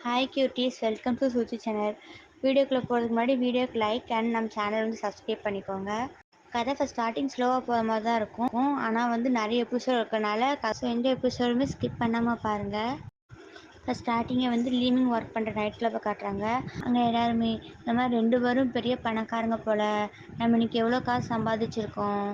Hi cuties, welcome to Suchi channel. வீடியோக்குள்ளே போகிறதுக்கு முன்னாடி வீடியோக்கு லைக் அண்ட் நம்ம சேனல் வந்து சப்ஸ்கிரைப் பண்ணிக்கோங்க. கதை இப்போ ஸ்டார்டிங் ஸ்லோவாக போகிற மாதிரி தான் இருக்கும். ஆனால் வந்து நிறைய எபிசோட் இருக்கனால எந்த எபிசோடுமே ஸ்கிப் பண்ணாமல் பாருங்கள். இப்போ ஸ்டார்டிங்கை வந்து லீவிங் ஒர்க் பண்ணுற நைட் கிளப்பை காட்டுறாங்க. அங்கே எல்லாருமே இந்த மாதிரி 2 பேரும் பெரிய பணக்காரங்க போல், நம்ம இன்னைக்கு எவ்வளோ காசு சம்பாதிச்சிருக்கோம்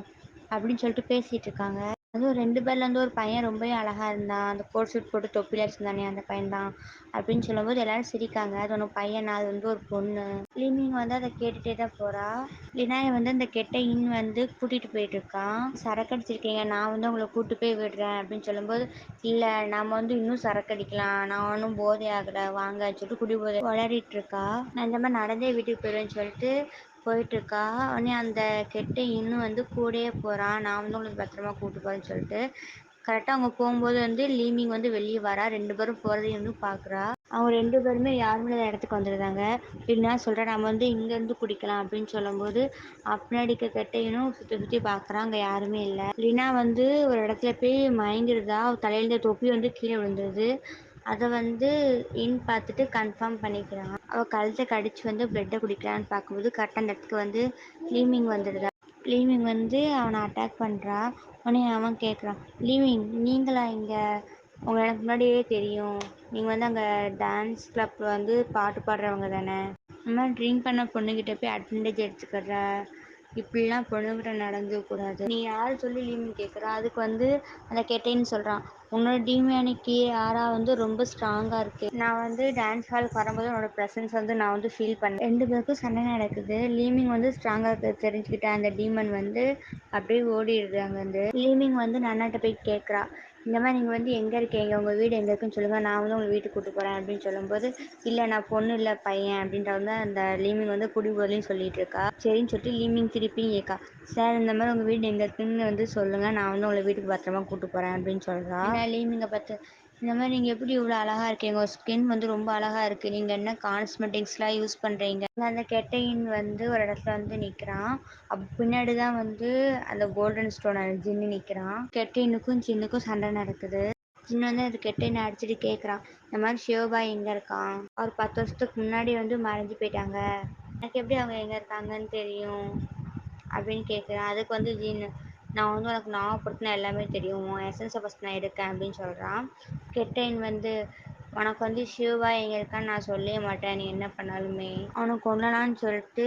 அப்படின்னு சொல்லிட்டு பேசிகிட்டு இருக்காங்க. அதுவும் 2 பேர்ல வந்து ஒரு பையன் ரொம்பவே அழகாக இருந்தான். அந்த கோட் ஷூட் போட்டு தொப்பில வச்சுருந்தானே அந்த பையன் தான் அப்படின்னு சொல்லும்போது எல்லாரும் சிரிக்காங்க. அது ஒன்று பையனா, அது வந்து ஒரு பொண்ணு. லீமிங் வந்து அதை கேட்டுகிட்டே தான் போகிறா. லினாயை வந்து அந்த கெட்ட இன் வந்து கூட்டிகிட்டு போயிட்டு இருக்கான். சரக்கு அடிச்சிருக்கீங்க, நான் வந்து உங்களை கூப்பிட்டு போய் விடுறேன் அப்படின்னு சொல்லும்போது, இல்லை நம்ம வந்து இன்னும் சரக்கு அடிக்கலாம், நான் ஒன்றும் போதை ஆகலை வாங்க சொல்லிட்டு குடி போதை விளையாடிட்டு இருக்கா. நான் இந்த மாதிரி நடந்தே வீட்டுக்கு போயிடுவேன்னு சொல்லிட்டு போயிட்டுருக்கா. உடனே அந்த கெட்ட இன்னும் வந்து கூடயே போகிறான். நான் வந்து உங்களுக்கு பத்திரமா கூப்பிட்டு போகிறேன்னு சொல்லிட்டு கரெக்டாக அவங்க போகும்போது வந்து லீமிங் வந்து வெளியே வரா. 2 பேரும் போகிறதையும் வந்து பார்க்குறா. அவங்க 2 பேருமே யாருமே அந்த இடத்துக்கு வந்துடுறாங்க. இல்லைன்னா சொல்கிறேன், நம்ம வந்து இங்கேருந்து குடிக்கலாம் அப்படின்னு சொல்லும்போது அப்படிக்க கெட்டையினும் சுற்றி சுற்றி பார்க்குறான். அங்கே யாருமே இல்லை. லினா வந்து ஒரு இடத்துல போய் மயங்கிடுதா. தலையில தொப்பி வந்து கீழே விழுந்துருது. அதை வந்து இன் பார்த்துட்டு கன்ஃபார்ம் பண்ணிக்கிறான். அவள் கழுத்தை கடிச்சு வந்து பிளட்டை குடிக்கலான்னு பார்க்கும்போது கரெக்டாக அந்த இடத்துக்கு வந்து லீமிங் வந்துடுதா. லீவிங் வந்து அவனை அட்டாக் பண்ணுறா. உடனே அவன் கேட்குறான், லீவிங் நீங்களா இங்கே? உங்களை எனக்கு முன்னாடியே தெரியும். நீங்கள் வந்து அங்கே டான்ஸ் கிளப்பில் வந்து பாட்டு பாடுறவங்க தானே? இந்த மாதிரி ட்ரிங்க் பண்ண பொண்ணுக்கிட்ட போய் அட்வான்டேஜ் எடுத்துக்கிற, இப்படிலாம் பொண்ணுகிட்ட நடந்துக்கூடாது. நீ யார் சொல்லி லீவிங் கேட்குறா. அதுக்கு வந்து அந்த கெட்டேன்னு சொல்கிறான், உன்னோட டிமியானிக்கு ஆரா வந்து ரொம்ப ஸ்ட்ராங்காக இருக்குது. நான் வந்து டான்ஸ் ஹாலுக்கு வரும்போது உன்னோட ப்ரெசன்ஸ் வந்து நான் வந்து ஃபீல் பண்ணேன். 2 பேருக்கும் சண்டை நடக்குது. லீமிங் வந்து ஸ்ட்ராங்காக இருக்கிறது தெரிஞ்சுக்கிட்ட அந்த டீமன் வந்து அப்படியே ஓடிடுது அங்கேருந்து. லீமிங் வந்து நன்னாட்ட போய் கேட்குறா, இந்த மாதிரி நீங்கள் வந்து எங்கே இருக்கீங்க, உங்கள் வீடு எங்கே இருக்குன்னு சொல்லுங்கள், நான் வந்து உங்களை வீட்டுக்கு கூப்பிட்டு போகிறேன் அப்படின்னு சொல்லும்போது, இல்லை நான் பொண்ணு இல்லை பையன் அப்படின்ற வந்து அந்த லீமிங் வந்து குடிபோதைன்னு சொல்லிட்டு இருக்கா. சரின்னு சொல்லிட்டு லீமிங் திருப்பியும் கேட்கா, சார் இந்த மாதிரி உங்கள் வீடு எங்கே இருக்குன்னு வந்து சொல்லுங்கள், நான் வந்து உங்களை வீட்டுக்கு பத்திரமா கூப்பிட்டு போகிறேன் அப்படின்னு சொல்கிறா. ஏன்னா லீமிங்கை பார்த்து, இந்த மாதிரி நீங்கள் எப்படி இவ்வளோ அழகாக இருக்கீங்க, உங்கள் ஸ்கின் வந்து ரொம்ப அழகாக இருக்குது, நீங்கள் என்ன காஸ்மெட்டிக்ஸ்லாம் யூஸ் பண்ணுறீங்க. அந்த கெட்டையின் வந்து ஒரு இடத்துல வந்து நிற்கிறான். அப்போ பின்னாடி தான் வந்து அந்த கோல்டன் ஸ்டோன் ஜின்னு நிற்கிறான். கெட்டைனுக்கும் ஜின்னுக்கும் சண்டை நடக்குது. ஜின்னு வந்து அது கெட்டைனை அடிச்சுட்டு கேட்குறான், இந்த மாதிரி சிவபாய் எங்கே இருக்கான், அவர் 10 வருஷத்துக்கு முன்னாடி வந்து மறைஞ்சு போயிட்டாங்க, எனக்கு எப்படி அவங்க எங்கே இருக்காங்கன்னு தெரியும் அப்படின்னு கேட்குறான். அதுக்கு வந்து ஜின்னு, நான் வந்து உனக்கு ஞாபகப்படுத்தினா எல்லாமே தெரியும், உன் எசன்ஸை ஃபஸ்ட் நான் எடுக்கேன் அப்படின்னு சொல்கிறான். கெட்டைன் வந்து, உனக்கு வந்து சிவபாய் எங்கே இருக்கான்னு நான் சொல்லவே மாட்டேன், நீ என்ன பண்ணாலுமே அவனுக்கு கொல்லலான்னு சொல்லிட்டு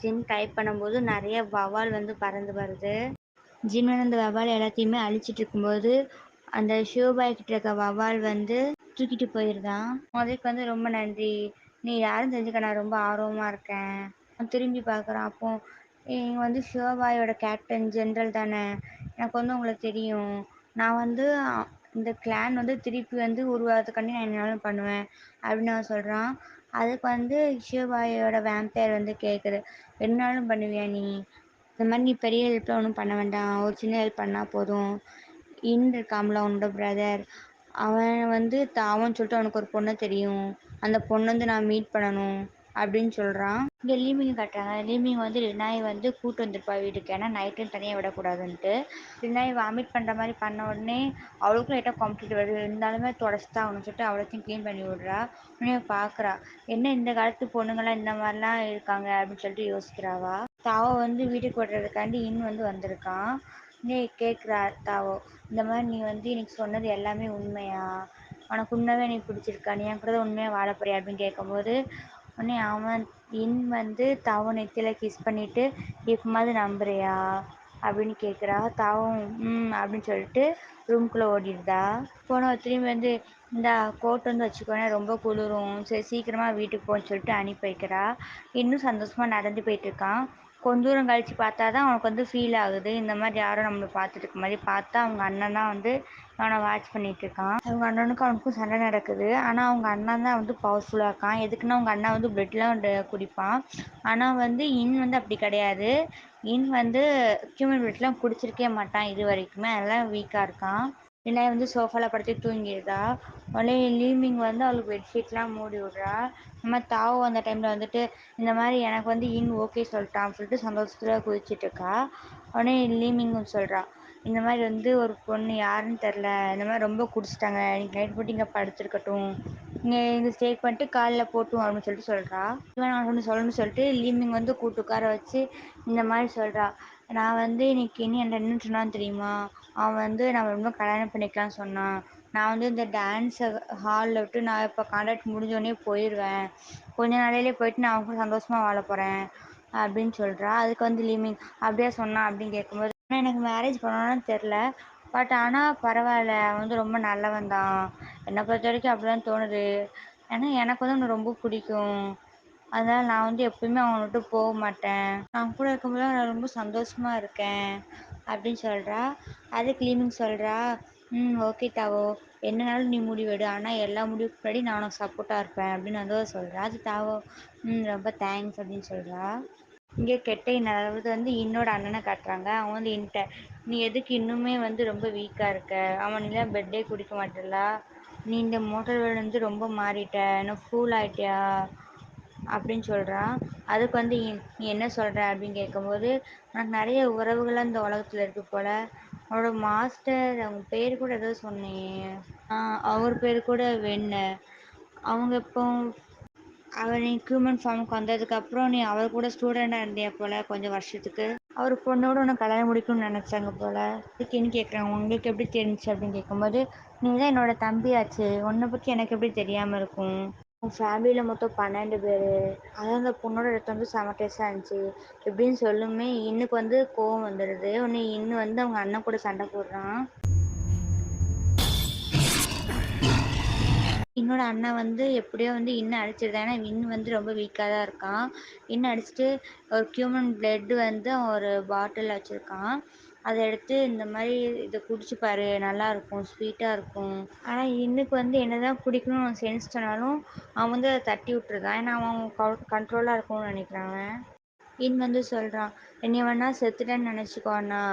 ஜின் டைப் பண்ணும்போது நிறைய வவால் வந்து பறந்து வருது. ஜின் வந்து அந்த வவால் எல்லாத்தையுமே அழிச்சிட்டு இருக்கும்போது அந்த சிவபாய் கிட்ட இருக்க வவால் வந்து தூக்கிட்டு போயிருந்தான். அதுக்கு வந்து ரொம்ப நன்றி, நீ யாரும் தெரிஞ்சுக்க நான் ரொம்ப ஆர்வமாக இருக்கேன். அவன் திரும்பி பார்க்குறான். அப்போ நீங்கள் வந்து சிவபாயோட கேப்டன் ஜென்ரல் தானே, எனக்கு வந்து உங்களுக்கு தெரியும், நான் வந்து இந்த கிளான் வந்து திருப்பி வந்து உருவாகிறதுக்காண்டி நான் என்னாலும் பண்ணுவேன் அப்படின்னு அவன் சொல்கிறான். அதுக்கு வந்து சிவபாயோட வேம்பயர் வந்து கேட்குது, என்னாலும் பண்ணுவியா நீ, இந்த மாதிரி நீ பெரிய ஹெல்ப்லாம் ஒன்றும் பண்ண வேண்டாம், ஒரு சின்ன ஹெல்ப் பண்ணால் போதும். இருக்காம்ல உன்னோட பிரதர், அவன் வந்து தாவன்னு சொல்லிட்டு அவனுக்கு ஒரு பொண்ணை தெரியும், அந்த பொண்ணை வந்து நான் மீட் பண்ணணும் அப்படின்னு சொல்கிறான். இங்கே லீமிங் கட்டுறாங்க. லீமிங் வந்து ரினாயை வந்து கூட்டு வந்திருப்பா வீட்டுக்கு, ஏன்னா நைட்டும் தனியாக விடக்கூடாதுன்ட்டு. ரினாயை வாமிட் பண்ணுற மாதிரி பண்ண உடனே அவளுக்கும் லைட்டாக காம்ப்ளிட் வருது, இருந்தாலுமே தொடச்சிதான் அவனு சொல்லிட்டு அவளையும் க்ளீன் பண்ணி விடுறா. உடனே பார்க்குறா, என்ன இந்த காலத்து பொண்ணுங்கள்லாம் இந்த மாதிரிலாம் இருக்காங்க அப்படின்னு சொல்லிட்டு யோசிக்கிறாவா. தாவோ வந்து வீட்டுக்கு விடுறதுக்காண்டி வந்து வந்திருக்கான். நீ கேட்குறா தாவோ, இந்த மாதிரி நீ வந்து எனக்கு சொன்னது எல்லாமே உண்மையா, உனக்கு உண்மையாகவே எனக்கு பிடிச்சிருக்கா, நீ என் கூட தான் உண்மையாக வாழ போறியா அப்படின்னு கேட்கும்போது உடனே அவன் வந்து தாவோ நெத்தியில் கிஸ் பண்ணிவிட்டு, எப்போமாவது நம்புறியா அப்படின்னு கேட்குறா. தாவும் அப்படின்னு சொல்லிட்டு ரூம்குள்ளே ஓடிடுதா. போன திரும்பி வந்து, இந்த கோட் வந்து வச்சுக்கோனே ரொம்ப குளிரும், சரி சீக்கிரமாக வீட்டுக்கு போன்னு சொல்லிட்டு அனுப்பி வைக்கிறா. இன்னும் சந்தோஷமாக நடந்து போயிட்டுருக்கான். கொஞ்ச தூரம் கழித்து பார்த்தா தான் அவனுக்கு வந்து ஃபீல் ஆகுது, இந்த மாதிரி யாரும் நம்மளை பார்த்துட்டு இருக்க மாதிரி. பார்த்தா அவங்க அண்ணன் தான் வந்து அவனை வாட்ச் பண்ணிகிட்ருக்கான். அவங்க அண்ணனுக்கும் அவனுக்கும் சண்டை நடக்குது. ஆனால் அவங்க அண்ணன் தான் வந்து பவர்ஃபுல்லாக இருக்கான். எதுக்குன்னா அவங்க அண்ணன் வந்து பிளட்லாம் குடிப்பான். ஆனால் வந்து வந்து அப்படி கிடையாது. வந்து ஹியூமன் பிளட்லாம் குடிச்சிருக்கவே மாட்டான் இது வரைக்குமே, அதெல்லாம் வீக்காக இருக்கான். இல்லை வந்து சோஃபாவில் படுத்து தூங்கிடுதா. உடனே லீமிங் வந்து அவளுக்கு பெட்ஷீட்லாம் மூடி விட்றா. நம்ம தாவோ அந்த டைமில் வந்துட்டு, இந்த மாதிரி எனக்கு வந்து ஓகே சொல்லிட்டான் சொல்லிட்டு சந்தோஷத்தில் குதிச்சிட்ருக்கா. உடனே லீமிங் சொல்கிறா, இந்த மாதிரி வந்து ஒரு பொண்ணு யாருன்னு தெரில, இந்த மாதிரி ரொம்ப குடிச்சிட்டாங்க, இன்னைக்கு நைட் போட்டு இங்கே படுத்துருக்கட்டும், இங்கே ஸ்டே பண்ணிட்டு காலையில் போட்டும் அப்படின்னு சொல்லிட்டு சொல்கிறா. இவன் நான் ஒன்று சொல்லணும்னு சொல்லிட்டு லீமிங் வந்து கூட்டு உட்கார வச்சு இந்த மாதிரி சொல்கிறா. நான் வந்து இன்னைக்கு இனி என்ன சொன்னான்னு தெரியுமா, அவன் வந்து நம்ம ரொம்ப கல்யாணம் பண்ணிக்கலாம்னு சொன்னான். நான் வந்து இந்த டான்ஸை ஹாலில் விட்டு நான் இப்போ கான்ட்ராக்ட் முடிஞ்சோடனே போயிடுவேன், கொஞ்ச நாளையிலே போயிட்டு நான் அவங்க சந்தோஷமாக வாழ போகிறேன் அப்படின்னு சொல்கிறா. அதுக்கு வந்து லீமிங் அப்படியே சொன்னான் அப்படின்னு கேட்கும்போது, ஆனால் எனக்கு மேரேஜ் பண்ணணும்னு தெரில, பட் ஆனால் பரவாயில்ல, அவன் வந்து ரொம்ப நல்லவன் தான், என்னை பொறுத்த வரைக்கும் அப்படி தான் தோணுது, ஏன்னா எனக்கு வந்து அவனை ரொம்ப பிடிக்கும், அதனால் நான் வந்து எப்பயுமே அவனை விட்டு போக மாட்டேன், நான் கூட இருக்கும்போது நான் ரொம்ப சந்தோஷமாக இருக்கேன் அப்படின்னு சொல்கிறா. அதுக்கு லீமிங் சொல்கிறா, ஓகே தாவோ, என்னனாலும் நீ முடிவெடு, ஆனால் எல்லா முடிவுக்கு முன்னாடி நான் உனக்கு சப்போர்ட்டாக இருப்பேன் அப்படின்னு வந்து சொல்கிறா. அது தாவோ ரொம்ப தேங்க்ஸ் அப்படின்னு சொல்கிறா. இங்கே கெட்ட அதாவது வந்து என்னோட அண்ணனை காட்டுறாங்க. அவன் வந்து என்கிட்ட, நீ எதுக்கு இன்னுமே வந்து ரொம்ப வீக்காக இருக்க, அவன் நீலாம் பெட்டே குடிக்க மாட்டல, நீ இந்த மோட்டர் வந்து ரொம்ப மாறிட்ட, இன்னும் ஃபூல் ஆகிட்டியா அப்படின்னு சொல்கிறான். அதுக்கு வந்து நீ என்ன சொல்கிற அப்படின்னு கேட்கும்போது, எனக்கு நிறைய உறவுகளாக இந்த உலகத்தில் இருக்கு போல், அவனோட மாஸ்டர் அவங்க பேர் கூட ஏதோ சொன்னேன், அவர் பேர் கூட வெண்ண, அவங்க இப்போ அவர் நீ ஹியூமன் ஃபார்முக்கு வந்ததுக்கப்புறம் நீ அவர் கூட ஸ்டூடெண்டாக இருந்தியா போல் கொஞ்சம் வருஷத்துக்கு, அவர் பொண்ணோட உனக்கு கல்யாணம் முடிக்கணும்னு நினச்சாங்க போல், அதுக்குன்னு கேட்குறாங்க உங்களுக்கு எப்படி தெரிஞ்சிச்சு அப்படின்னு கேட்கும்போது, நீ தான் என்னோட தம்பியாச்சு, உன்னை பற்றி எனக்கு எப்படி தெரியாமல் இருக்கும், உன் ஃபேமிலியில் மொத்தம் 12 பேர், அதான் அந்த பொண்ணோட இடத்த வந்து செம டேஸ்டாக இருந்துச்சு இப்படின்னு சொல்லுமே இன்னுக்கு வந்து கோவம் வந்துடுது. உன்னை இன்னும் வந்து அவங்க அண்ணன் கூட சண்டை போடுறான். என்னோட அண்ணன் வந்து எப்படியோ வந்து இன்னும் அடிச்சிருதான், ஏன்னா இன்னும் வந்து ரொம்ப வீக்காக தான் இருக்கான். இன்னும் அடிச்சுட்டு ஒரு ஹியூமன் பிளட் வந்து அவன் ஒரு பாட்டில் வச்சுருக்கான், அதை எடுத்து இந்த மாதிரி இதை குடிச்சு பாரு, நல்லா இருக்கும், ஸ்வீட்டாக இருக்கும், ஆனால் இன்னுக்கு வந்து என்னதான் குடிக்கணும்னு சென்ஸ் சொன்னாலும் அவன் வந்து அதை தட்டி விட்டுருதான், ஏன்னா அவன் கண்ட்ரோலாக இருக்கணும்னு நினைக்கிறான். வந்து சொல்கிறான், என்னை வேணா செத்துட்டேன்னு நினச்சிக்கோண்ணா,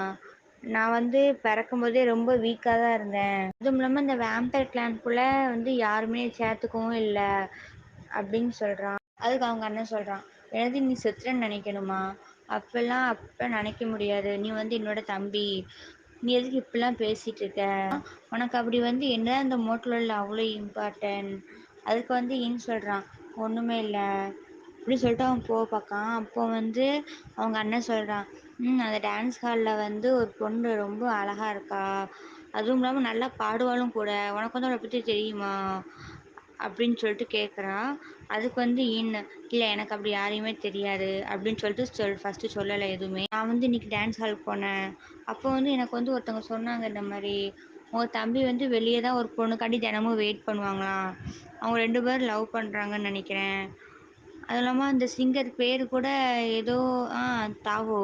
நான் வந்து பிறக்கும்போதே ரொம்ப வீக்காக தான் இருந்தேன், அதுவும் இல்லாமல் இந்த வேம்பயர் கிளான்குள்ளே வந்து யாருமே சேர்த்துக்கவும் இல்லை அப்படின்னு சொல்கிறான். அதுக்கு அவங்க அண்ணன் சொல்கிறான், எனது நீ செத்துட்டேன்னு நினைக்கணுமா, அப்போ நினைக்க முடியாது, நீ வந்து என்னோட தம்பி, நீ எதுக்கு இப்படிலாம் பேசிகிட்டு இருக்க, உனக்கு அப்படி வந்து என்ன அந்த மோட்டரில் அவ்வளோ இம்பார்ட்டன்ட். அதுக்கு வந்து சொல்கிறான், ஒன்றுமே இல்லை அப்படின்னு சொல்லிட்டு அவன் போக பார்க்கான். அப்போ வந்து அவங்க அண்ணன் சொல்கிறான், அந்த டான்ஸ் ஹாலில் வந்து ஒரு பொண்ணு ரொம்ப அழகாக இருக்கா, அதுவும் இல்லாமல் நல்லா பாடுவாளும் கூட, உனக்கு வந்து அவளை பற்றி தெரியுமா அப்படின்னு சொல்லிட்டு கேட்குறான். அதுக்கு வந்து இல்லை எனக்கு அப்படி யாரையுமே தெரியாது அப்படின்னு சொல்லிட்டு ஃபஸ்ட்டு சொல்லலை எதுவுமே. நான் வந்து இன்னைக்கு டான்ஸ் ஹால் போனேன், அப்போ வந்து எனக்கு வந்து ஒருத்தவங்க சொன்னாங்க, இந்த மாதிரி உங்கள் தம்பி வந்து வெளியே தான் ஒரு பொண்ணுக்காண்டி தினமும் வெயிட் பண்ணுவாங்களாம், அவங்க 2 பேரும் லவ் பண்ணுறாங்கன்னு நினைக்கிறேன், அதுவும் இல்லாமல் அந்த சிங்கர் பேர் கூட ஏதோ தாவோ,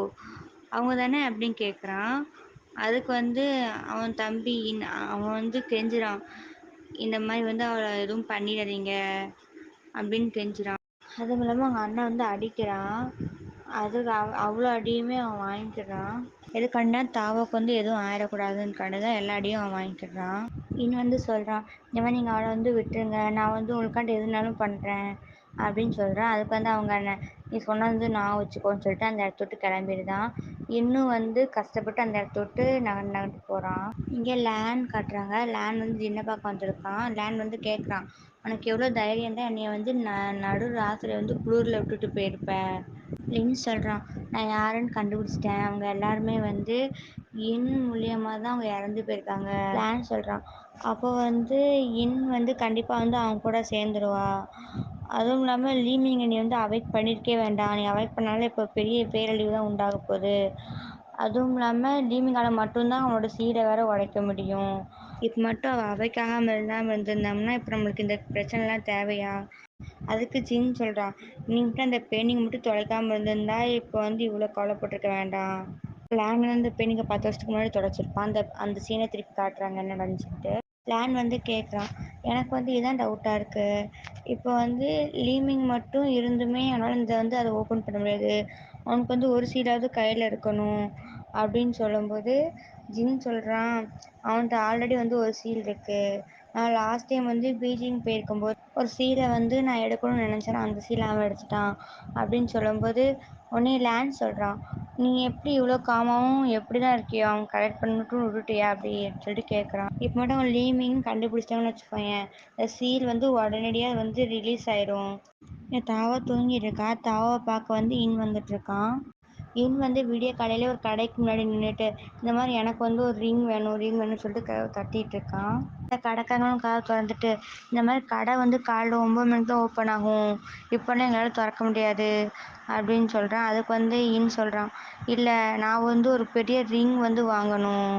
அவங்க தானே அப்படின்னு கேட்குறான். அதுக்கு வந்து அவன் தம்பி அவன் வந்து கெஞ்சுறான், இந்த மாதிரி வந்து அவளை எதுவும் பண்ணிடாதீங்க அப்படின்னு கெஞ்சுறான். அதுவும் இல்லாமல் அவங்க அண்ணன் வந்து அடிக்கிறான், அதுக்கு அவ்வளோ அடியுமே அவன் வாங்கிக்கிறான். எதுக்காண்டினா தாவோக்கு வந்து எதுவும் ஆயிடக்கூடாதுன்னு தான் எல்லா அடியும் அவன் வாங்கிக்கிறான். வந்து சொல்கிறான், இந்த மாதிரி நீங்கள் அவளை வந்து விட்டுருங்க, நான் வந்து உங்களுக்காண்டி எதுனாலும் பண்ணுறேன் அப்படின்னு சொல்கிறான். அதுக்கு வந்து அவங்க அண்ணன், நீ சொன்னது நான் வச்சுக்கோன்னு சொல்லிட்டு அந்த இடத்த விட்டு கிளம்பிடுதான். இன்னும் வந்து கஷ்டப்பட்டு அந்த இடத்த விட்டு நகர்ந்து போகிறான். இங்கே லேண்ட் காட்டுறாங்க. லேண்ட் வந்து ஜின்னை பார்க்க வந்திருக்கான். லேண்ட் வந்து கேட்குறான், உனக்கு எவ்வளோ தைரியம் தான் என்னைய வந்து நடு ராத்திரி வந்து குளிரில் விட்டுட்டு போயிருப்பேன் அப்படின்னு சொல்கிறான். நான் யாருன்னு கண்டுபிடிச்சிட்டேன், அவங்க எல்லாருமே வந்து மூலியமாக தான் அவங்க இறந்து போயிருக்காங்க லேண்ட் சொல்கிறான். அப்போ வந்து வந்து கண்டிப்பாக வந்து அவங்க கூட சேர்ந்துருவா, அதுவும் இல்லாமல் லீமிங்கை நீ வந்து அவாய்ட் பண்ணியிருக்கே வேண்டாம், நீ அவாய்ட் பண்ணாலும் இப்போ பெரிய பேரழிவு தான் உண்டாக போகுது, அதுவும் இல்லாமல் லீமிங்கால் மட்டும்தான் அவனோட சீடை வேற உடைக்க முடியும், இப்போ மட்டும் அவள் அவைக்காகாமல் இல்லாமல் இருந்திருந்தோம்னா இப்போ நம்மளுக்கு இந்த பிரச்சனைலாம் தேவையா. அதுக்கு ஜின் சொல்கிறான், நீ மட்டும் அந்த பெயிண்டிங் மட்டும் தொலைக்காமல் இருந்திருந்தா இப்போ வந்து இவ்வளோ கவலைப்பட்டிருக்க வேண்டாம். லேண்ட் வந்து பெயிண்டிங்கை 10 வருஷத்துக்கு முன்னாடி தொலைச்சிருப்பான். அந்த அந்த சீனை திருப்பி காட்டுறாங்க என்ன நடந்துச்சுட்டு. லேண்ட் வந்து கேட்குறான், எனக்கு வந்து இதுதான் டவுட்டாக இருக்குது, இப்போ வந்து லீமிங் மட்டும் இருந்துமே அவனால் இந்த வந்து அதை ஓப்பன் பண்ண முடியாது, அவனுக்கு வந்து ஒரு சீடாவது கையில் இருக்கணும் அப்படின்னு சொல்லும்போது ஜின் சொல்கிறான், அவன்கிட்ட ஆல்ரெடி வந்து ஒரு சீல் இருக்குது, நான் லாஸ்ட் டைம் வந்து பீஜிங் போயிருக்கும்போது ஒரு சீலை வந்து நான் எடுக்கணும்னு நினச்சேன், அந்த சீலை அவன் எடுத்துட்டான் அப்படின்னு சொல்லும்போது உடனே லேண்ட் சொல்கிறான், நீ எப்படி இவ்வளோ காமாவும் எப்படி தான் இருக்கியோ அவன் கரெக்ட் பண்ணிட்டும் விட்டுட்டியா அப்படின்னு சொல்லிட்டு கேட்குறான். இப்போ மட்டும் அவன் லீமிங் கண்டுபிடிச்சிட்டாங்கன்னு வச்சுக்கோயேன், இந்த சீல் வந்து உடனடியாக வந்து ரிலீஸ் ஆயிரும். என் தாவா தூங்கிட்டு இருக்கா. தாவாவை பார்க்க வந்து இன் வந்துட்டு இருக்கான். இன் வந்து விடிய காலையில ஒரு கடைக்கு முன்னாடி நின்றுட்டு இந்த மாதிரி எனக்கு வந்து ஒரு ரிங் வேணும் ரிங் வேணும்னு சொல்லிட்டு தட்டிட்டு இருக்கான். இந்த கடைக்காரங்களும் கதை திறந்துட்டு இந்த மாதிரி கடை வந்து காலைல 9 மணிக்கு தான் ஓப்பன் ஆகும், இப்போல்லாம் எங்களால் திறக்க முடியாது அப்படின்னு சொல்கிறான். அதுக்கு வந்து இன் சொல்கிறான், இல்லை நான் வந்து ஒரு பெரிய ரிங் வந்து வாங்கணும்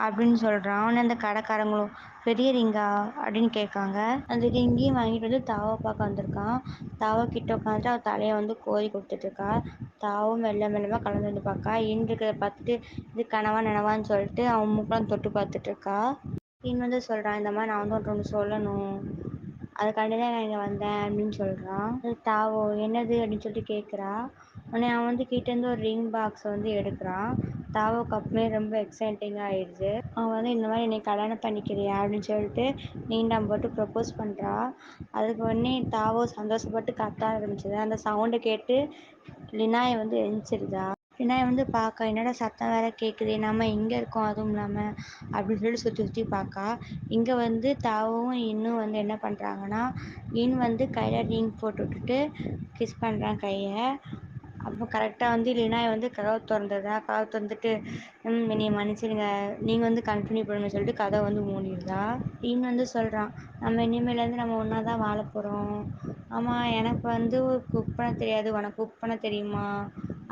அப்படின்னு சொல்கிறான். அவனை அந்த கடைக்காரங்களும் பெரிய ரிங்கா அப்படின்னு கேட்காங்க. அந்த ரிங்கையும் வாங்கிட்டு வந்து தாவை பார்க்க வந்திருக்கான். தாவை கிட்ட உட்காந்துட்டு அவள் தலையை வந்து கோரி கொடுத்துட்ருக்கா. தாவும் மெல்ல மெல்லமாக கலந்து வந்து பார்க்கா. இன் இருக்கிறத பார்த்துட்டு இது கனவா நனவான்னு சொல்லிட்டு அவன் மூக்கெலாம் தொட்டு பார்த்துட்ருக்கா. இன் வந்து சொல்கிறான், இந்த மாதிரி நான் வந்து ஒன்று சொல்லணும், அதுக்காண்டி தான் நான் இங்கே வந்தேன் அப்படின்னு சொல்கிறான். தாவோ என்னது அப்படின்னு சொல்லிட்டு கேட்குறா. உடனே அவன் வந்து கிட்டேருந்து ஒரு ரிங் பாக்ஸ் வந்து எடுக்கிறான். தாவோக்கு அப்பமே ரொம்ப எக்ஸைட்டிங்காக ஆயிடுச்சு. அவன் வந்து இந்த மாதிரி என்னை கல்யாணம் பண்ணிக்கிறியா அப்படின்னு சொல்லிட்டு நீண்டாம் போட்டு ப்ரப்போஸ் பண்ணுறா. அதுக்கு உடனே தாவோ சந்தோஷப்பட்டு கத்த ஆரம்பிச்சது. அந்த சவுண்டை கேட்டு லினாயை வந்து எரிஞ்சிருதா. லினாயை வந்து பார்க்க என்னடா சத்தம் வேற கேட்குது, நம்ம எங்கே இருக்கோம் அதுவும் இல்லாமல் அப்படின்னு சொல்லிட்டு சுற்றி சுற்றி பார்க்கா. இங்கே வந்து தாவும் இன்னும் வந்து என்ன பண்ணுறாங்கன்னா, இன் வந்து கையில் ரிங் போட்டு விட்டுட்டு கிஸ் பண்ணுறான் கையை. அப்போ கரெக்டாக வந்து லினாயை வந்து கதவை திறந்துடுறா. கதவை திறந்துட்டு என்னை மன்னிச்சிடுங்க, நீங்கள் வந்து கண்டினியூ பண்ணுங்கன்னு சொல்லிட்டு கதவை வந்து மூடிடுதா. இன் வந்து சொல்கிறான், நம்ம இனிமேலேருந்து நம்ம ஒன்றா தான் வாழ போகிறோம். ஆமாம், எனக்கு வந்து குக் பண்ண தெரியாது, உனக்கு குக் பண்ண தெரியுமா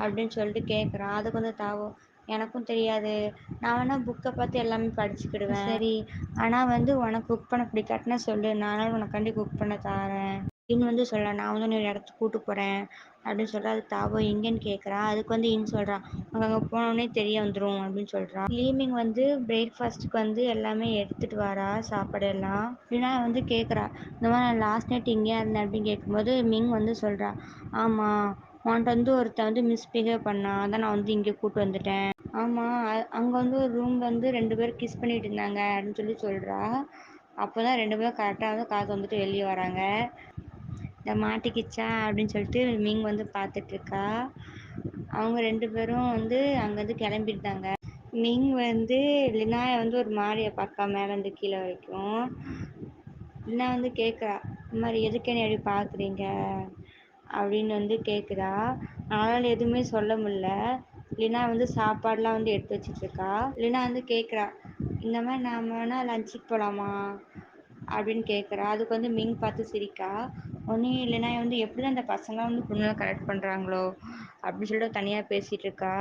அப்படின்னு சொல்லிட்டு கேட்குறான். அதுக்கு வந்து தாவோ, எனக்கும் தெரியாது, நான் வேணால் புக்கை பார்த்து எல்லாமே படிச்சுக்கிடுவேன், சரி ஆனால் வந்து உனக்கு குக் பண்ண பிடிக்காட்டினா சொல்லு, நானும் உனக்காண்டி குக் பண்ண தரேன். இன் வந்து சொல்கிறேன், நான் வந்து ஒரு இடத்துக்கு கூட்டு போகிறேன் அப்படின்னு சொல்கிறா. அது தாவோ எங்கேன்னு கேட்குறா. அதுக்கு வந்து இன் சொல்கிறான், அங்கே போனோடனே தெரிய வந்துடும் அப்படின்னு சொல்கிறான். ஈவினிங் வந்து பிரேக்ஃபாஸ்ட்டுக்கு வந்து எல்லாமே எடுத்துகிட்டு வரா சாப்பாடு எல்லாம். அப்படின்னா வந்து கேட்குறா, இந்த மாதிரி நான் லாஸ்ட் நைட் இங்கேயா இருந்தேன் அப்படின்னு கேட்கும்போது மிங் வந்து சொல்கிறா, ஆமாம் உன்கிட்ட வந்து ஒருத்தன் வந்து மிஸ்பிஹேவ் பண்ணான், அதான் நான் வந்து இங்கே கூப்பிட்டு வந்துட்டேன். ஆமாம், அங்கே வந்து ஒரு ரூமில் வந்து 2 பேர் கிஸ் பண்ணிட்டு இருந்தாங்க அப்படின்னு சொல்லி சொல்கிறா. அப்போ தான் 2 பேரும் கரெக்டாக வந்து காசு வந்துட்டு வெளியே வராங்க. இந்த மாட்டிக்கிச்சா அப்படின்னு சொல்லிட்டு மிங் வந்து பார்த்துட்ருக்கா. அவங்க 2 பேரும் வந்து அங்கேருந்து கிளம்பிட்டாங்க. மிங் வந்து லினாயை வந்து ஒரு மாதிரியை பார்க்கா மேலேருந்து கீழே வரைக்கும். லினா வந்து கேட்குறா, இந்த மாதிரி எதுக்கு என்னை அப்படி பார்க்குறீங்க அப்படின்னு வந்து கேட்குறா. அவளால் எதுவுமே சொல்ல முடியல. லினா வந்து சாப்பாடெலாம் வந்து எடுத்து வச்சிட்ருக்கா. லினா வந்து கேட்குறா, இந்த மாதிரி நாம் வேணால் லஞ்சுக்கு போகலாமா அப்படின்னு கேட்குறா. அதுக்கு வந்து மிங் பார்த்து சிரிக்கா. ஒன்றும் இல்லைனா வந்து எப்படி தான் அந்த பசங்களாம் வந்து பொண்ணுலாம் கரெக்ட் பண்ணுறாங்களோ அப்படின்னு சொல்லிட்டு தனியாக பேசிகிட்டு இருக்கா.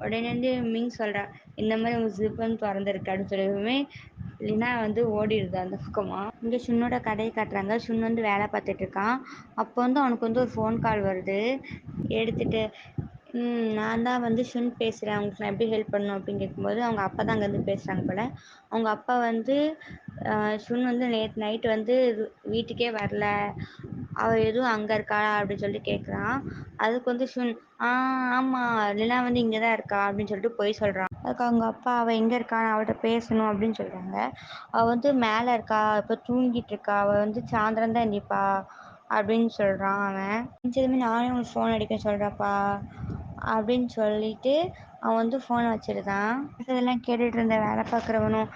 உடனே வந்து மிங் சொல்கிறா, இந்த மாதிரி உங்கள் ஜிப் வந்து திறந்துருக்கு அப்படின்னு சொல்லவே லினா வந்து ஓடிடுது அந்த பக்கமாக. இங்கே ஷுன்னோட கடையை காட்டுறாங்க. ஷுன் வந்து வேலை பார்த்துட்ருக்கான். அப்போ வந்து அவனுக்கு வந்து ஒரு ஃபோன் கால் வருது. எடுத்துட்டு நான் தான் வந்து ஷுன் பேசுகிறேன், அவங்களுக்கு நான் எப்படி ஹெல்ப் பண்ணணும் அப்படின்னு கேட்கும்போது அவங்க அப்பா தான் அங்கேருந்து பேசுகிறாங்க போல். அவங்க அப்பா வந்து ஷுன் வந்து நேற்று நைட்டு வந்து வீட்டுக்கே வரல, அவள் எதுவும் அங்கே இருக்கா அப்படின்னு சொல்லிட்டு கேட்குறான். அதுக்கு வந்து ஷுன் ஆமாம் லினா வந்து இங்கே தான் இருக்கா அப்படின்னு சொல்லிட்டு போய் சொல்கிறான். அதுக்கு அவங்க அப்பா அவள் எங்கே இருக்கா, நான் அவள்கிட்ட பேசணும் அப்படின்னு சொல்கிறாங்க. அவள் வந்து மேலே இருக்கா, இப்போ தூங்கிட்டு இருக்கா, அவள் வந்து சாயந்தரம் தான் எந்திரிப்பா அப்படின்னு சொல்கிறான் அவன். எந்திரிச்சதுமே நானே உங்களுக்கு ஃபோன் அடிக்க சொல்கிறப்பா அப்படின்னு சொல்லிட்டு அவன் வந்து ஃபோனை வச்சுருந்தான். இதெல்லாம் கேட்டுட்டு இருந்த வேலை பார்க்குறவனும்,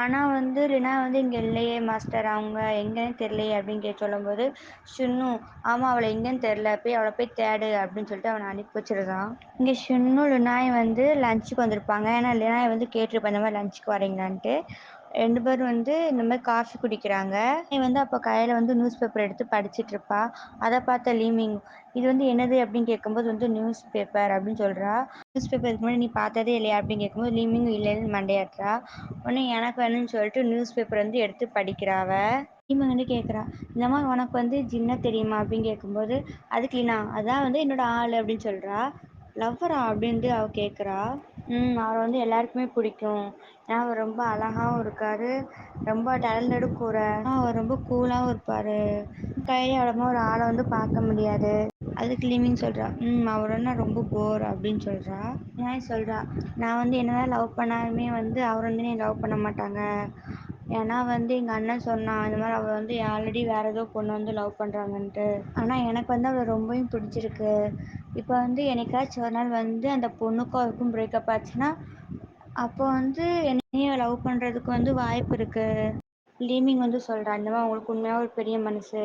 ஆனால் வந்து லினா வந்து இங்கே இல்லையே மாஸ்டர், அவங்க எங்கேன்னு தெரியலையே அப்படின்னு சொல்லும்போது ஷுன்னும் ஆமாம் அவளை எங்கேன்னு தெரில, போய் அவளை போய் தேடு அப்படின்னு சொல்லிட்டு அவனை அனுப்பி வச்சிருக்கான். இங்கே ஷுன்னும் லினாய் வந்து லஞ்சுக்கு வந்திருப்பாங்க. ஏன்னா லினாய் வந்து கேட்டிருப்பேன் இந்த மாதிரி லஞ்சுக்கு வரீங்களான்ட்டு. 2 பேரும் வந்து இந்த மாதிரி காஃபி குடிக்கிறாங்க. நீ வந்து அப்போ கையில் வந்து நியூஸ் பேப்பர் எடுத்து படிச்சுட்டு இருப்பா. அதை பார்த்த லீமிங் இது வந்து என்னது அப்படின்னு கேட்கும்போது வந்து நியூஸ் பேப்பர் அப்படின்னு சொல்கிறா. நியூஸ் பேப்பர் இதுக்கு முன்னாடி நீ பார்த்ததே இல்லையா அப்படின்னு கேட்கும்போது லீமிங் இல்லைன்னு மண்டையாட்டுறா. உடனே எனக்கு வேணும்னு சொல்லிட்டு நியூஸ் பேப்பர் வந்து எடுத்து படிக்கிறாவ. லீமிங் வந்து கேட்குறா, இந்த மாதிரி உனக்கு வந்து ஜின்ன தெரியுமா அப்படின்னு கேட்கும்போது அதுக்கு லீனா அதான் வந்து என்னோட ஆள் அப்படின்னு சொல்கிறா. லவ்வரா அப்படின்ட்டு அவள் கேட்குறா. அவரை வந்து எல்லாருக்குமே பிடிக்கும், ஏன்னா அவர் ரொம்ப அழகாகவும் இருக்கார், ரொம்ப டேலண்டடும் கூட, அவர் ரொம்ப கூலாகவும் இருப்பார், கையில் அவ்வளோமா ஒரு ஆளை வந்து பார்க்க முடியாது. அதுக்கு லிமிங் சொல்கிறா, அவருன்னா ரொம்ப போர் அப்படின்னு சொல்கிறா. ஏன் சொல்கிறா, நான் வந்து என்னதான் லவ் பண்ணாலுமே வந்து அவர் வந்து நீ லவ் பண்ண மாட்டாங்க, ஏன்னா வந்து எங்கள் அண்ணன் சொன்னான் இந்த மாதிரி அவள் வந்து ஆல்ரெடி வேறு ஏதோ பொண்ணு வந்து லவ் பண்ணுறாங்கன்ட்டு, ஆனால் எனக்கு வந்து அவளை ரொம்பவும் பிடிச்சிருக்கு, இப்போ வந்து என்னைக்காச்சும் ஒரு நாள் வந்து அந்த பொண்ணுக்கும் அவருக்கும் பிரேக்கப் ஆச்சுன்னா, அப்போ வந்து என்னைய லவ் பண்றதுக்கு வந்து வாய்ப்பு இருக்கு. லீமிங் வந்து சொல்றா, இந்த மாரி உங்களுக்கு உண்மையா ஒரு பெரிய மனசு.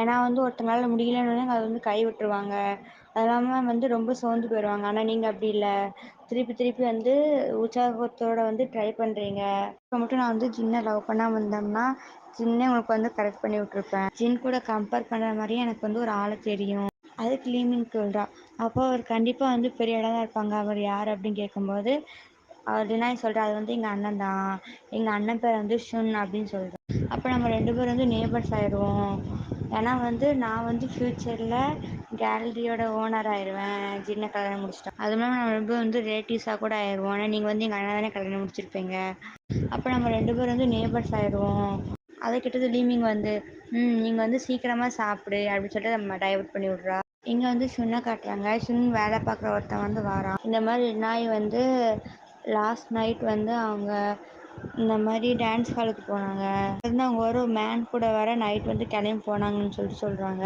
ஏன்னா வந்து ஒருத்தங்களால முடியலன்னோனே அத வந்து கை விட்டுருவாங்க. அது இல்லாம வந்து ரொம்ப சோர்ந்து போயிருவாங்க. ஆனா நீங்க அப்படி இல்ல. திருப்பி திருப்பி வந்து உற்சாகத்தோட வந்து ட்ரை பண்றீங்க. இப்ப மட்டும் நான் வந்து ஜின்ன லவ் பண்ணாம இருந்தோம்னா, ஜின்னே உங்களுக்கு வந்து கரெக்ட் பண்ணி விட்டுருப்பேன். ஜின் கூட கம்பேர் பண்ற மாரியே எனக்கு வந்து ஒரு ஆள தெரியும். அதுக்கு லீமிங் சொல்றா. அப்போ அவர் கண்டிப்பா வந்து பெரிய ஆளா தான் இருப்பாங்க. அவர் யாரு அப்படின்னு கேட்கும்போது, அவர் டினாய் சொல்றா, அது வந்து எங்க அண்ணன் தான். எங்க அண்ணன் பேர் வந்து ஷுன் அப்படின்னு சொல்றா. அப்ப நம்ம 2 பேரும் வந்து நெய்பர்ஸ் ஆயிருவோம். ஏன்னா வந்து நான் வந்து ஃபியூச்சர்ல கேலரியோட ஓனர் ஆயிருவேன். ஜின்ன கல்யாணம் முடிச்சுட்டா. அதுவும் இல்லாம நம்ம 2 பேரும் வந்து ரிலேட்டிவ்ஸா கூட ஆயிருவோம். ஆனா நீங்க வந்து எங்க அண்ணன் தானே கல்யாணம் முடிச்சிருப்பீங்க. அப்ப நம்ம 2 பேரும் வந்து நெய்பர்ஸ் ஆயிருவோம். அதை கிட்டது லீமிங் வந்து, நீங்க வந்து சீக்கிரமா சாப்பிடு அப்படின்னு சொல்லிட்டு நம்ம டைவர்ட் பண்ணி விடுறா. இங்க வந்து ஷுன்ன காட்டுறாங்க. ஷுன் வேலை பார்க்குற ஒருத்தன் வந்து வாரான். இந்த மாதிரி நாய் வந்து லாஸ்ட் நைட் வந்து அவங்க இந்த மாதிரி டான்ஸ் ஹாலுக்கு போனாங்க. வந்து அவங்க ஒரு மேன் கூட வர நைட் வந்து கிளம்பி போனாங்கன்னு சொல்லிட்டு சொல்கிறாங்க.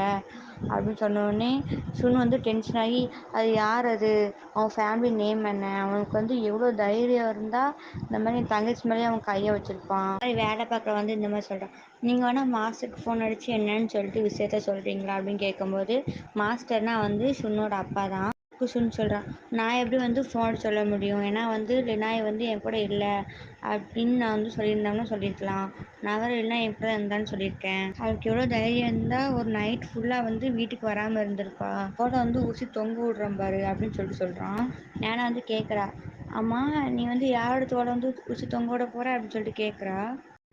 அப்படின்னு சொன்னோடனே ஷுன் வந்து டென்ஷன் ஆகி, அது யார் அது, அவன் ஃபேமிலி நேம் என்ன, அவனுக்கு வந்து எவ்வளோ தைரியம் இருந்தால் இந்த மாதிரி என் தங்கச்சி மேலேயே அவன் கையை வச்சுருப்பான். மாதிரி வேலை பார்க்குற வந்து இந்த மாதிரி சொல்கிறான். நீங்கள் வேணால் மாஸ்டருக்கு ஃபோன் அடித்து என்னன்னு சொல்லிட்டு விஷயத்த சொல்கிறீங்களா அப்படின்னு கேட்கும்போது, மாஸ்டர்னா வந்து ஷுன்னோட அப்பா தான். ஷுன் சொல்கிறான், நான் எப்படி வந்து ஃபோன் சொல்ல முடியும், ஏன்னா வந்து லினாய் வந்து என் கூட இல்லை அப்படின்னு நான் வந்து சொல்லியிருந்தோம்னா சொல்லியிருக்கலாம். நான் வேறு இல்லைனா என் கூட இருந்தான்னு சொல்லியிருக்கேன். அவளுக்கு எவ்வளோ தைரியம் இருந்தால் ஒரு நைட் ஃபுல்லாக வந்து வீட்டுக்கு வராமல் இருந்திருப்பா. அவட வந்து ஊசி தொங்க விடுறேன் பாரு அப்படின்னு சொல்லிட்டு சொல்கிறான். நேனா வந்து கேட்குறா, ஆமாம் நீ வந்து யாரோட தோட வந்து ஊசி தொங்க விட போகிற அப்படின்னு சொல்லிட்டு கேட்குறா.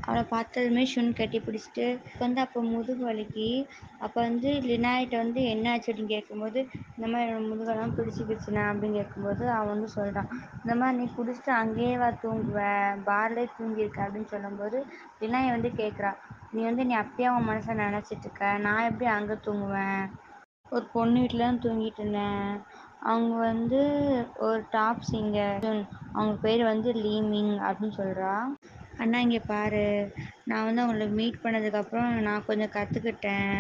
அவளை பார்த்ததுமே ஷுன் கட்டி பிடிச்சிட்டு வந்து அப்போ முதுகு வலிக்கு. அப்போ வந்து லினாய்கிட்ட வந்து என்ன ஆச்சு அப்படின்னு கேட்கும்போது, இந்த மாதிரி என்னோட முதுகெல்லாம் பிடிச்சிக்கிச்சுண்ணா அப்படின்னு கேட்கும்போது அவன் வந்து சொல்கிறான், இந்த மாதிரி நீ குடிச்சிட்டு அங்கேயே வா தூங்குவ, பார்லேயே தூங்கியிருக்க அப்படின்னு சொல்லும்போது லினாயை வந்து கேட்குறா, நீ அப்படியே அவன் மனசை நினச்சிட்டு இருக்க, நான் எப்படி அங்கே தூங்குவேன், ஒரு பொண்ணு வீட்டில் தான் தூங்கிட்டு இருந்தேன். அவங்க வந்து ஒரு டாப் சிங்கர், அவங்க பேர் வந்து லீமிங் அப்படின்னு சொல்கிறா. அண்ணா இங்கே பாரு, நான் வந்து அவங்கள மீட் பண்ணதுக்கப்புறம் நான் கொஞ்சம் கற்றுக்கிட்டேன்.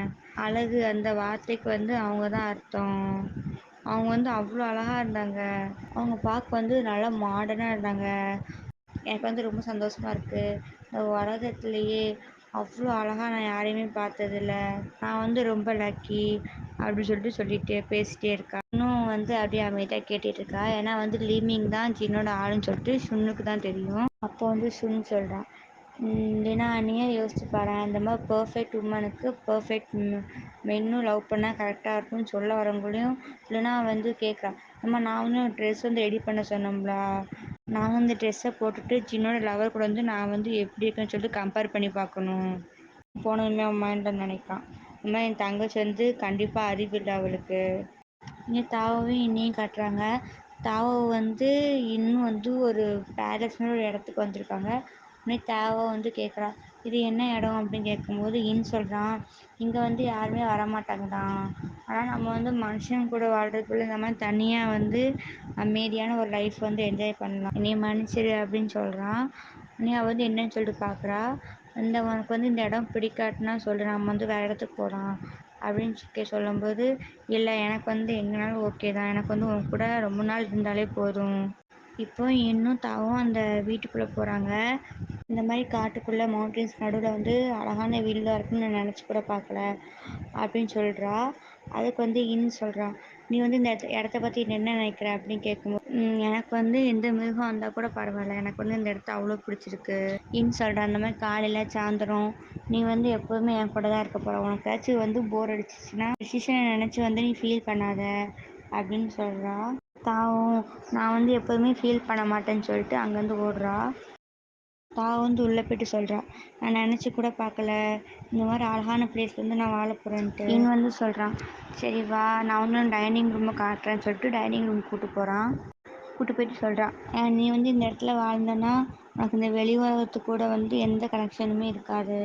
அழகு அந்த வார்த்தைக்கு வந்து அவங்க தான் அர்த்தம். அவங்க வந்து அவ்வளோ அழகாக இருந்தாங்க. அவங்க பார்க்க வந்து நல்லா மாடர்னாக இருந்தாங்க. எனக்கு வந்து ரொம்ப சந்தோஷமாக இருக்குது. இந்த உலகத்துலேயே அவ்வளோ அழகாக நான் யாரையுமே பார்த்ததில்ல. நான் வந்து ரொம்ப லக்கி அப்படி சொல்லிட்டு பேசிகிட்டே இருக்கா. இன்னும் வந்து அப்படியே அமைதியாக கேட்டுட்டு இருக்கா. ஏன்னா வந்து லீமிங் தான் ஜின்னோட ஆளுன்னு சொல்லிட்டு ஷுன்னுக்கு தான் தெரியும். அப்போ வந்து ஷுன் சொல்கிறான், இல்லைனா நீயே யோசிச்சு பாரு, இந்த மாதிரி பர்ஃபெக்ட் உமனுக்கு பர்ஃபெக்ட் மென்னும் லவ் பண்ணால் கரெக்டாக இருக்கும்னு சொல்ல வரவங்களையும் இல்லைனா வந்து கேட்குறான், நான் வந்து ட்ரெஸ் வந்து ரெடி பண்ண சொன்னோம்லா, நான் வந்து ட்ரெஸ்ஸை போட்டுட்டு ஜின்னோட லவர் கூட வந்து நான் வந்து எப்படி இருக்குன்னு சொல்லிட்டு கம்பேர் பண்ணி பார்க்கணும். போனதுமே அவன் மைண்டில் நினைக்கான், இந்த மாதிரி என் தங்கச்சி வந்து கண்டிப்பாக அறிவில்லை அவளுக்கு. இங்கே தாவோவையும் இன்னையும் காட்டுறாங்க. தாவோ வந்து இன்னும் வந்து ஒரு பேலஸ்னு ஒரு இடத்துக்கு வந்திருக்காங்க. உடனே தாவோ வந்து கேட்குறா, இது என்ன இடம் அப்படின்னு கேட்கும்போது சொல்கிறான், இங்கே வந்து யாருமே வரமாட்டாங்க தான், ஆனால் நம்ம வந்து மனுஷன் கூட வாழ்றதுக்குள்ள இந்த மாதிரி தனியாக வந்து அமைதியான ஒரு லைஃப் வந்து என்ஜாய் பண்ணலாம், என்னை மன்னிச்சிரு அப்படின்னு சொல்கிறான். நீ அவள் வந்து என்னன்னு சொல்லிட்டு பார்க்குறா. உனக்கு வந்து இந்த இடம் பிடிக்காட்டுனா சொல்லு, நம்ம வந்து வேறு இடத்துக்கு போகலாம் அப்படின்னு சொல்லும்போது, இல்லை எனக்கு வந்து எங்கேனாலும் ஓகே தான், எனக்கு வந்து உன் கூட ரொம்ப நாள் இருந்தாலே போதும். இப்போ இன்னும் தாவும் அந்த வீட்டுக்குள்ளே போகிறாங்க. இந்த மாதிரி காட்டுக்குள்ளே மவுண்டன்ஸ் நடுவில் வந்து அழகான வீடாக இருக்குன்னு நான் நினச்சி கூட பார்க்கல அப்படின்னு சொல்கிறா. அதுக்கு வந்து சொல்கிறா, நீ வந்து இந்த இடத்த பற்றி என்ன நினைக்கிற அப்படின்னு கேட்கும்போது, எனக்கு வந்து எந்த மிருகம் இருந்தால் கூட பரவாயில்ல, எனக்கு வந்து இந்த இடத்த அவ்வளோ பிடிச்சிருக்கு சொல்கிறா. அந்த மாதிரி காலையில் சாயந்தரம் நீ வந்து எப்போதுமே என் கூட தான் இருக்க போகிற, உனக்கு ஏதாச்சும் வந்து போர் அடிச்சிச்சுன்னா டிசிஷனை நினச்சி வந்து நீ ஃபீல் பண்ணாத அப்படின்னு சொல்கிறா. தாவும் நான் வந்து எப்போதுமே ஃபீல் பண்ண மாட்டேன்னு சொல்லிட்டு அங்கேருந்து ஓடுறா. வந்து உள்ளே போய்ட்டு சொல்கிறா, நான் நினச்சி கூட பார்க்கல இந்த மாதிரி அழகான பிளேஸ் வந்து நான் வாழ போகிறேன்ட்டு. வந்து சொல்கிறான், சரி வா நான் வந்து டைனிங் ரூமை காட்டுறேன்னு சொல்லிட்டு டைனிங் ரூம் கூப்பிட்டு போகிறான். கூப்பிட்டு போயிட்டு சொல்கிறான், நீ வந்து இந்த இடத்துல வாழ்ந்தனா உனக்கு இந்த வெளி உலகத்து கூட வந்து எந்த கனெக்ஷனுமே இருக்காது,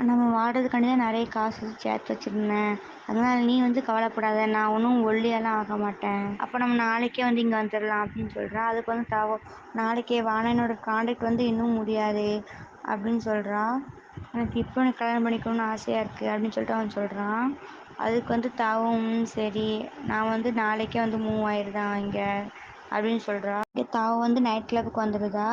நம்ம வாடுறதுக்காண்டி தான் நிறைய காசு சேர்த்து வச்சுருந்தேன், அதனால் நீ வந்து கவலைப்படாத, நான் ஒன்றும் ஒல்லியெல்லாம் ஆக மாட்டேன், அப்போ நம்ம நாளைக்கே வந்து இங்கே வந்துடலாம் அப்படின்னு சொல்கிறான். அதுக்கு வந்து நாளைக்கே வான, என்னோட கான்ட்ராக்ட் வந்து இன்னும் முடியாது அப்படின்னு சொல்கிறா. எனக்கு இப்போ எனக்கு கல்யாணம் பண்ணிக்கணும்னு ஆசையாக இருக்குது அப்படின்னு சொல்லிட்டு அவன் சொல்கிறான். அதுக்கு வந்து தாவும் சரி நான் வந்து நாளைக்கே வந்து மூவ் ஆயிடுதான் இங்கே அப்படின்னு சொல்கிறா. தாவ வந்து நைட் கிளப்புக்கு வந்துடுதா.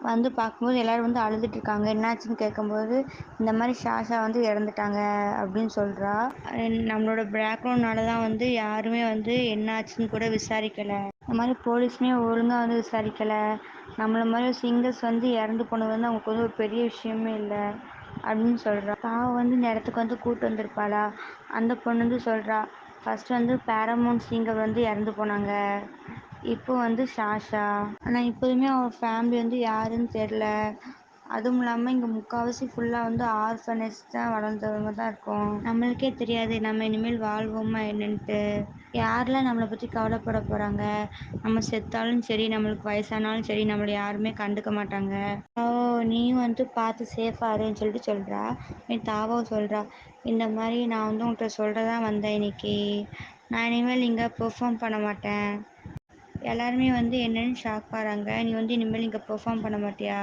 வந்து பார்க்கும்போது எல்லோரும் வந்து அழுதுட்டு இருக்காங்க. என்னாச்சுன்னு கேட்கும்போது இந்த மாதிரி ஷாஷா வந்து இறந்துட்டாங்க அப்படின்னு சொல்கிறா. நம்மளோட பேக்ரவுண்ட்னால தான் வந்து யாருமே வந்து என்னாச்சுன்னு கூட விசாரிக்கலை. இந்த மாதிரி போலீஸுமே ஒழுங்காக வந்து விசாரிக்கலை. நம்மள மாதிரி சிங்கர்ஸ் வந்து இறந்து போனது வந்து அவங்களுக்கு வந்து ஒரு பெரிய விஷயமே இல்லை அப்படின்னு சொல்கிறா. வந்து இந்த இடத்துக்கு வந்து கூப்பிட்டு வந்திருப்பாளா. அந்த பொண்ணு வந்து சொல்கிறா, ஃபஸ்ட்டு வந்து பேரமௌண்ட் சிங்கர் வந்து இறந்து போனாங்க, இப்போ வந்து ஷாஷா. ஆனால் இப்போதுமே அவள் ஃபேமிலி வந்து யாருன்னு தெரில. அதுவும் இல்லாமல் இங்கே முக்கால்வாசி ஃபுல்லாக வந்து ஆர்ஃபனேஜ் தான் வளர்ந்தவங்க தான் இருக்கோம். நம்மளுக்கே தெரியாது நம்ம இனிமேல் வாழ்வோமா என்னன்ட்டு. யாரெல்லாம் நம்மளை பற்றி கவலைப்பட போகிறாங்க. நம்ம செத்தாலும் சரி நம்மளுக்கு வயசானாலும் சரி நம்மளை யாருமே கண்டுக்க மாட்டாங்க. நீயும் வந்து பார்த்து சேஃபாக இருன்னு சொல்லிட்டு சொல்கிறா. என் தாவோ சொல்கிறா, இந்த மாதிரி நான் வந்து உன்கிட்ட சொல்கிறதா வந்தேன் இன்னைக்கு. நான் இனிமேல் இங்கே பெர்ஃபார்ம் பண்ண மாட்டேன். எல்லாருமே வந்து என்னென்னு ஷாக் ஆகிறாங்க. நீ வந்து இனிமேல் இங்கே பெர்ஃபார்ம் பண்ண மாட்டியா?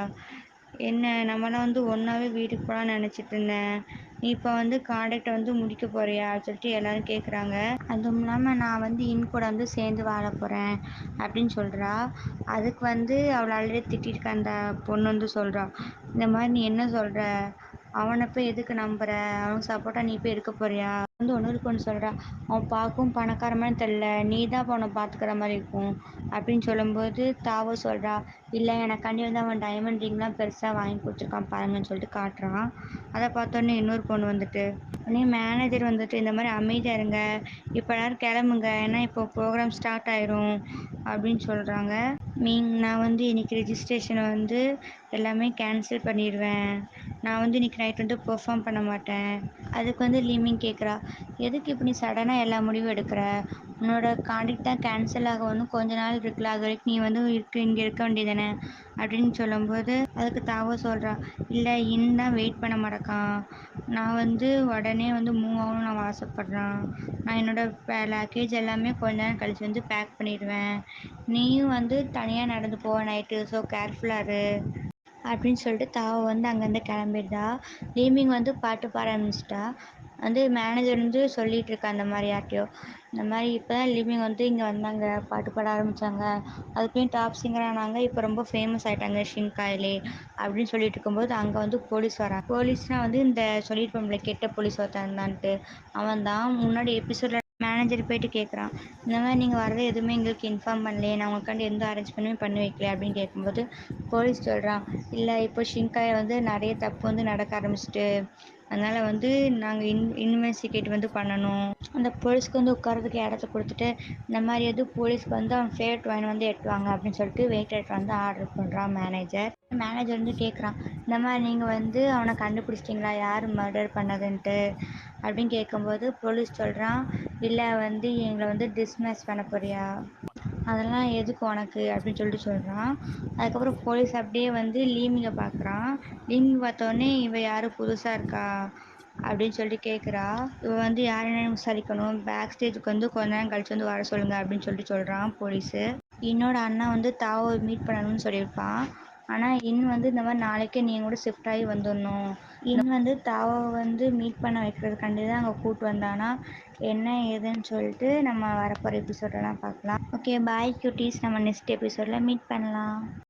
என்ன நம்மளாம் வந்து ஒன்றாவே வீட்டுக்கு போகலான்னு நினச்சிட்டு இருந்தேன். நீ இப்போ வந்து காண்டாக்டை வந்து முடிக்க போறியா சொல்லிட்டு எல்லோரும் கேட்குறாங்க. அதுவும் இல்லாமல் நான் வந்து கூட வந்து சேர்ந்து வாழ போகிறேன் அப்படின்னு சொல்கிறா. அதுக்கு வந்து அவளை ஆல்ரெடி திட்டிருக்க அந்த பொண்ணு வந்து சொல்கிறா, இந்த மாதிரி நீ என்ன சொல்கிற, அவனை போய் எதுக்கு நம்புற, அவனுக்கு சப்போர்ட்டாக நீ போய் இருக்க போறியா வந்து ஒன்று பொண்ணு சொல்கிறா. அவன் பார்க்கும் பணக்கார மாதிரி தெரில, நீ தான் இப்போ அவனை பார்த்துக்கிற மாதிரி இருக்கும் அப்படின்னு சொல்லும்போது தாவோ சொல்கிறா, இல்லை எனக்காண்டி வந்து அவன் டைமண்ட் ரிங்லாம் பெருசாக வாங்கி கொடுத்துருக்கான் பாருங்கன்னு சொல்லிட்டு காட்டுறான். அதை பார்த்தோன்னே இன்னொரு பொண்ணு வந்துட்டு உடனே மேனேஜர் வந்துட்டு இந்த மாதிரி அமைதியாக இருங்க, இப்போ எல்லோரும் கிளம்புங்க, ஏன்னா இப்போ ப்ரோக்ராம் ஸ்டார்ட் ஆயிரும் அப்படின்னு சொல்கிறாங்க. நான் வந்து இன்றைக்கி ரெஜிஸ்ட்ரேஷனை வந்து எல்லாமே கேன்சல் பண்ணிடுவேன். நான் வந்து இன்றைக்கி நைட் வந்து பெர்ஃபார்ம் பண்ண மாட்டேன். அதுக்கு வந்து லீமிங் கேட்குறா, எதுக்கு இப்படி சடனாக எல்லா முடிவும் எடுக்கிற, உன்னோட கான்ட்ராக்ட் தான் கேன்சல் ஆக வந்து கொஞ்ச நாள் இருக்குல்ல, அது வரைக்கும் நீ வந்து இங்கே இருக்க வேண்டியதானே அப்படின்னு சொல்லும்போது அதுக்கு தாவ சொல்கிறா, இல்லை தான் வெயிட் பண்ண மாட்டேக்கான், நான் வந்து உடனே வந்து மூவ் ஆகணும்னு நான் ஆசைப்பட்றேன். நான் என்னோடய லக்கேஜ் எல்லாமே கொஞ்ச நேரம் கழித்து வந்து பேக் பண்ணிடுவேன். நீயும் வந்து தனியாக நடந்து போ நைட்டு, ஸோ கேர்ஃபுல்லாக இரு அப்படின்னு சொல்லிட்டு தாவ வந்து அங்கேருந்து கிளம்பிடுதா. லீமிங் வந்து பாட்டு பாட ஆரம்பிச்சிட்டா. வந்து மேனேஜர் வந்து சொல்லிகிட்டு இருக்கா அந்த மாதிரி யார்ட்டையோ, இந்த மாதிரி இப்போ தான் லீமிங் வந்து இங்கே வந்தாங்க, பாட்டு பாட ஆரம்பித்தாங்க, அதுக்குள்ளேயும் டாப் சிங்கர் ஆனாங்க, இப்போ ரொம்ப ஃபேமஸ் ஆகிட்டாங்க ஷின்காயிலே அப்படின்னு சொல்லிட்டு இருக்கும்போது அங்கே வந்து போலீஸ் வரான். போலீஸ்னால் வந்து இந்த சொல்லியிருப்போம்ல கெட்ட போலீஸ் ஒருத்தன் இருந்தான்ட்டு, அவன் தான் முன்னாடி எபிசோடில் மேனேஜர் போயிட்டு கேட்குறான், இந்த மாதிரி நீங்கள் வரது எதுவுமே எங்களுக்கு இன்ஃபார்ம் பண்ணலையே, நான் உங்களுக்காண்டி எந்த அரேஞ்ச்மெண்ட்டுமே பண்ணி வைக்கல அப்படின்னு கேட்கும்போது போலீஸ் சொல்கிறான், இல்லை இப்போ ஷின்காயில் வந்து நிறைய தப்பு வந்து நடக்க ஆரம்பிச்சிட்டு, அதனால் வந்து நாங்கள் இன்வெஸ்டிகேட் வந்து பண்ணணும். அந்த போலீஸ்க்கு வந்து உட்காரதுக்கு இடத்த கொடுத்துட்டு இந்த மாதிரி எதுவும் போலீஸ்க்கு வந்து அவன் ஃபேவரட் வைன் வந்து எட்டுவாங்க அப்படின்னு சொல்லிட்டு வெயிட்டர் வந்து ஆர்டர் பண்ணுறான் மேனேஜர். மேனேஜர் வந்து கேட்குறான், இந்த மாதிரி நீங்கள் வந்து அவனை கண்டுபிடிச்சிட்டிங்களா யார் மர்டர் பண்ணதுன்ட்டு அப்படின்னு கேட்கும்போது போலீஸ் சொல்கிறான், இல்லை வந்து எங்களை வந்து டிஸ்மிஸ் பண்ண போறியா, அதெல்லாம் எதுக்கு உனக்கு அப்படின்னு சொல்லிட்டு சொல்கிறான். அதுக்கப்புறம் போலீஸ் அப்படியே வந்து லீமிங்கை பார்க்குறான். லீமிங் பார்த்தோன்னே இவ யார் புதுசாக இருக்கா அப்படின்னு சொல்லிட்டு கேட்குறா. இவ வந்து யார் என்னன்னு விசாரிக்கணும், பேக் ஸ்டேஜுக்கு வந்து கொஞ்ச நேரம் கழிச்சு வந்து வர சொல்லுங்கள் அப்படின்னு சொல்லிட்டு சொல்கிறான் போலீஸு. என்னோட அண்ணா வந்து தாவோ மீட் பண்ணணும்னு சொல்லியிருப்பான். ஆனால் வந்து இந்த மாதிரி நாளைக்கே நீங்கள் கூட ஷிஃப்ட் ஆகி வந்துடணும். வந்து தாவோ வந்து மீட் பண்ண வைக்கிறதுக்காண்டி தான் அங்கே கூப்பிட்டு வந்தானா, என்ன ஏதுன்னு சொல்லிட்டு நம்ம வரப்போகிற எபிசோடெல்லாம் பார்க்கலாம். ஓகே பாய் க்யூட்டீஸ், நம்ம நெக்ஸ்ட் எபிசோடில் மீட் பண்ணலாம்.